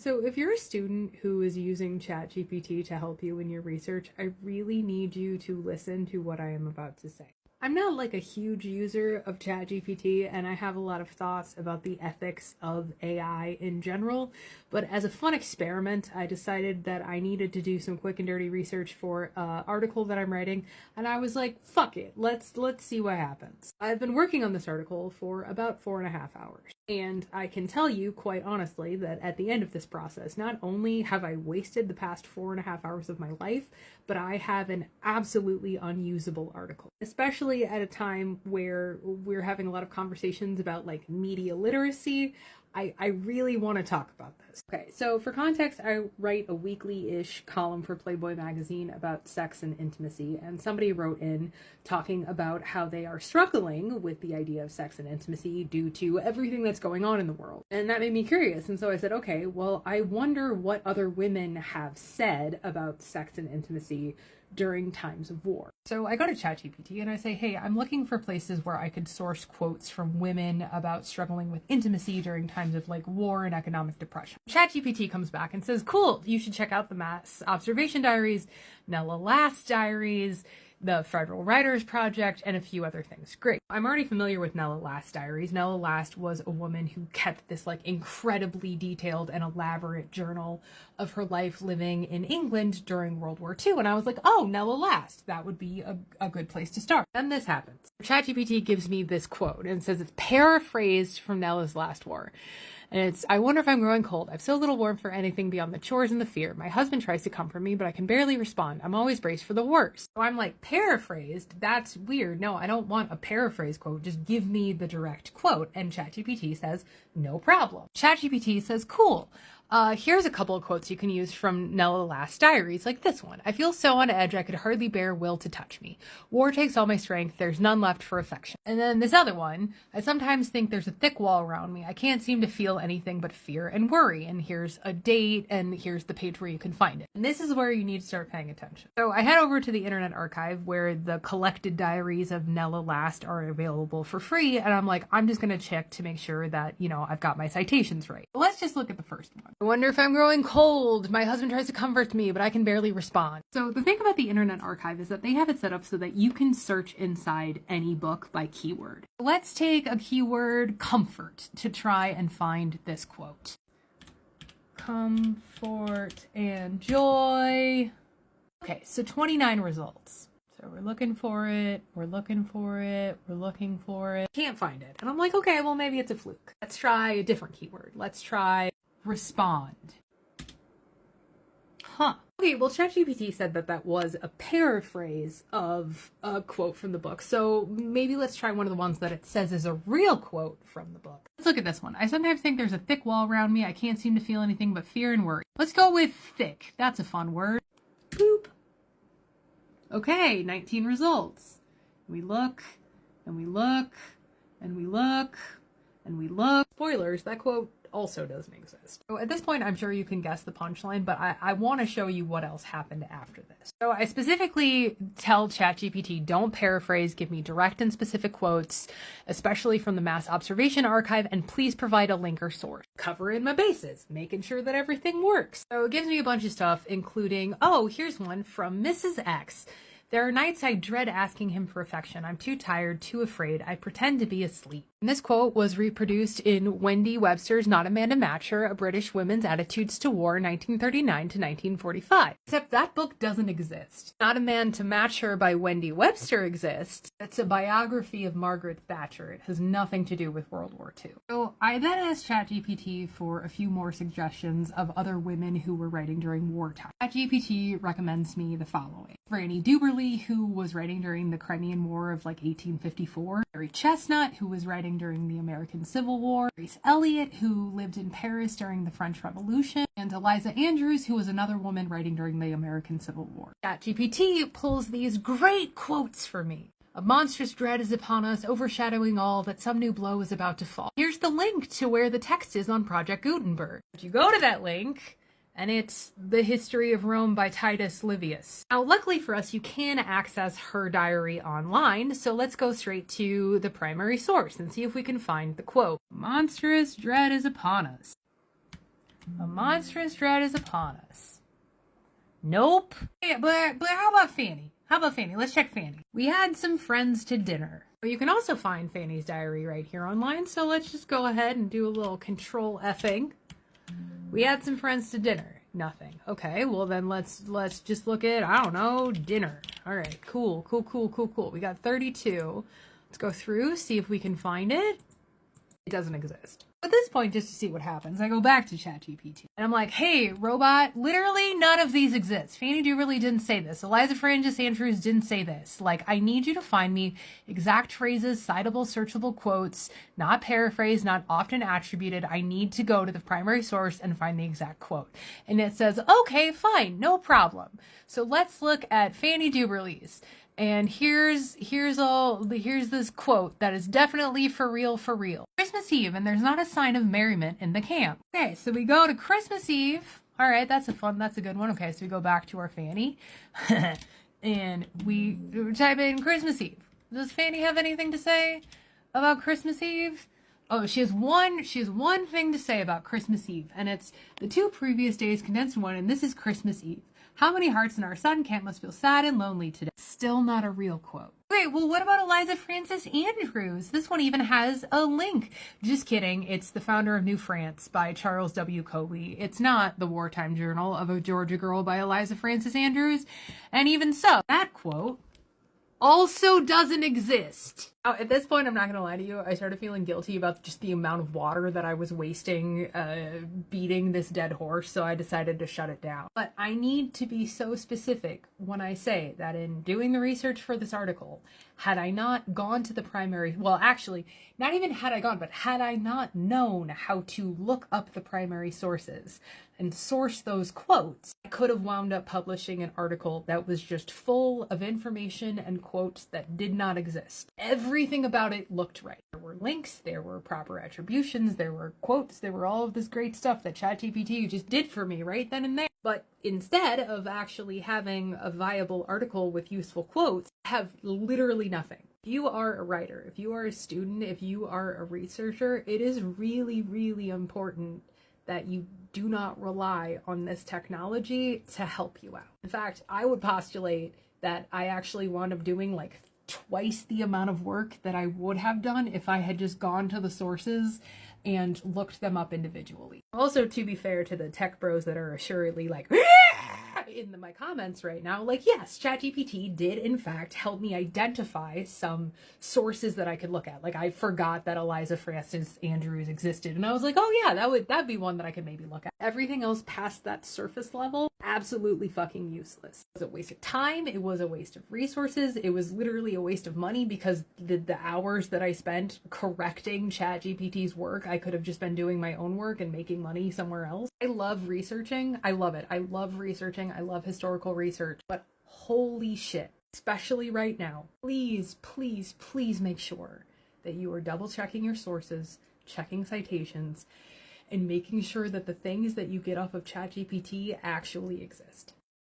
So if you're a student who is using Chat GPT to help you in your research, I really need you to listen to what I am about to say. I'm not like a huge user of Chat GPT, and I have a lot of thoughts about the ethics of AI in general, but as a fun experiment, I decided that I needed to do some quick and dirty research for an article that I'm writing, and I was like, fuck it, let's see what happens. I've been working on this article for about 4.5 hours, and I can tell you quite honestly that at the end of this process, not only have I wasted the past 4.5 hours of my life, but I have an absolutely unusable article, especially at a time where we're having a lot of conversations about like media literacy. I really want to talk about this. Okay, so for context, I write a weekly-ish column for Playboy magazine about sex and intimacy, and somebody wrote in talking about how they are struggling with the idea of sex and intimacy due to everything that's going on in the world. And that made me curious, and so I said, okay, well, I wonder what other women have said about sex and intimacy during times of war. So I go to Chat GPT and I say, hey, I'm looking for places where I could source quotes from women about struggling with intimacy during times of like war and economic depression. Chat GPT comes back and says, cool, you should check out the Mass Observation Diaries, Nella Last Diaries, the Federal Writers Project, and a few other things. Great. I'm already familiar with Nella Last Diaries. Nella Last was a woman who kept this like incredibly detailed and elaborate journal of her life living in England during World War II. And I was like, oh, Nella Last, that would be a good place to start. And this happens. ChatGPT gives me this quote and says it's paraphrased from Nella's Last War. And it's, I wonder if I'm growing cold. I've so little warmth for anything beyond the chores and the fear. My husband tries to comfort me, but I can barely respond. I'm always braced for the worst. So I'm like, paraphrased? That's weird. No, I don't want a paraphrase quote. Just give me the direct quote. And ChatGPT says, no problem. ChatGPT says, cool. Here's a couple of quotes you can use from Nella Last Diaries, like this one. I feel so on edge I could hardly bear will to touch me. War takes all my strength, there's none left for affection. And then this other one, I sometimes think there's a thick wall around me. I can't seem to feel anything but fear and worry. And here's a date, and here's the page where you can find it. And this is where you need to start paying attention. So I head over to the Internet Archive where the collected diaries of Nella Last are available for free, and I'm like, I'm just gonna check to make sure that, you know, I've got my citations right. But let's just look at the first one. I wonder if I'm growing cold. My husband tries to comfort me, but I can barely respond. So the thing about the Internet Archive is that they have it set up so that you can search inside any book by keyword. Let's take a keyword, comfort, to try and find this quote. Comfort and joy. Okay, so 29 results. So we're looking for it, we're looking for it, we're looking for it. Can't find it. And I'm like, okay, well, maybe it's a fluke. Let's try a different keyword. Let's try respond. Huh. Okay, well, ChatGPT said that that was a paraphrase of a quote from the book. So maybe let's try one of the ones that it says is a real quote from the book. Let's look at this one. I sometimes think there's a thick wall around me. I can't seem to feel anything but fear and worry. Let's go with thick. That's a fun word. Boop. Okay, 19 results. We look, and we look, and we look, and we look. Spoilers, that quote also doesn't exist. So at this point, I'm sure you can guess the punchline, but I want to show you what else happened after this. So I specifically tell ChatGPT, don't paraphrase, give me direct and specific quotes, especially from the Mass Observation Archive, and please provide a link or source. Cover in my bases, making sure that everything works. So it gives me a bunch of stuff, including, oh, here's one from Mrs. X. There are nights I dread asking him for affection. I'm too tired, too afraid. I pretend to be asleep. And this quote was reproduced in Wendy Webster's Not a Man to Match Her, A British Women's Attitudes to War, 1939 to 1945. Except that book doesn't exist. Not a Man to Match Her by Wendy Webster exists. It's a biography of Margaret Thatcher. It has nothing to do with World War II. So I then asked ChatGPT for a few more suggestions of other women who were writing during wartime. ChatGPT recommends me the following. Franny Duberly, who was writing during the Crimean War of like 1854. Mary Chestnut, who was writing during the American Civil War. Grace Elliott, who lived in Paris during the French Revolution. And Eliza Andrews, who was another woman writing during the American Civil War. ChatGPT pulls these great quotes for me. A monstrous dread is upon us, overshadowing all, that some new blow is about to fall. Here's the link to where the text is on Project Gutenberg. If you go to that link, and it's The History of Rome by Titus Livius. Now, luckily for us, you can access her diary online, so let's go straight to the primary source and see if we can find the quote. Monstrous dread is upon us. A monstrous dread is upon us. Nope. Yeah, but how about Fanny? How about Fanny? Let's check Fanny. We had some friends to dinner. You can also find Fanny's diary right here online, so let's just go ahead and do a little control F-ing. We had some friends to dinner. Nothing. Okay, well then let's just look at, I don't know, dinner. All right, cool. We got 32. Let's go through, see if we can find it. It doesn't exist. At this point, just to see what happens, I go back to Chat GPT. And I'm like, hey, robot, literally none of these exist. Fanny Doo really didn't say this. Eliza Francis Andrews didn't say this. Like, I need you to find me exact phrases, citable, searchable quotes, not paraphrased, not often attributed. I need to go to the primary source and find the exact quote. And it says, okay, fine, no problem. So let's look at Fanny Doo release. And here's this quote that is definitely for real. Christmas Eve, and there's not a sign of merriment in the camp. Okay, so we go to Christmas Eve. All right, that's a good one. Okay, so we go back to our Fanny, and we type in Christmas Eve. Does Fanny have anything to say about Christmas Eve? Oh, she has one thing to say about Christmas Eve, and it's the 2 previous days condensed in one, and this is Christmas Eve. How many hearts in our sun camp must feel sad and lonely today? Still not a real quote. Okay, well, what about Eliza Francis Andrews? This one even has a link. Just kidding. It's The Founder of New France by Charles W. Coley. It's not The Wartime Journal of a Georgia Girl by Eliza Francis Andrews. And even so, that quote also doesn't exist. Now, at this point, I'm not gonna lie to you, I started feeling guilty about just the amount of water that I was wasting beating this dead horse, so I decided to shut it down. But I need to be so specific when I say that in doing the research for this article, had I not gone to the primary, well, actually, not even had I gone, but had I not known how to look up the primary sources and source those quotes, I could have wound up publishing an article that was just full of information and quotes that did not exist. Everything about it looked right. There were links, there were proper attributions, there were quotes, there were all of this great stuff that ChatGPT just did for me right then and there. But instead of actually having a viable article with useful quotes, I have literally nothing. If you are a writer, if you are a student, if you are a researcher, it is really important that you do not rely on this technology to help you out. In fact, I would postulate that I actually wound up doing like twice the amount of work that I would have done if I had just gone to the sources and looked them up individually. Also, to be fair to the tech bros that are assuredly like in my comments right now, like, yes, ChatGPT did in fact help me identify some sources that I could look at. Like, I forgot that Eliza Francis Andrews existed, and I was like, oh yeah, that'd be one that I could maybe look at. Everything else past that surface level, absolutely fucking useless. It was a waste of time, it was a waste of resources, it was literally a waste of money, because the hours that I spent correcting ChatGPT's work, I could have just been doing my own work and making money somewhere else. I love researching. I love it. I love researching. I love historical research, but holy shit, especially right now, please make sure that you are double checking your sources, checking citations, and making sure that the things that you get off of ChatGPT actually exist.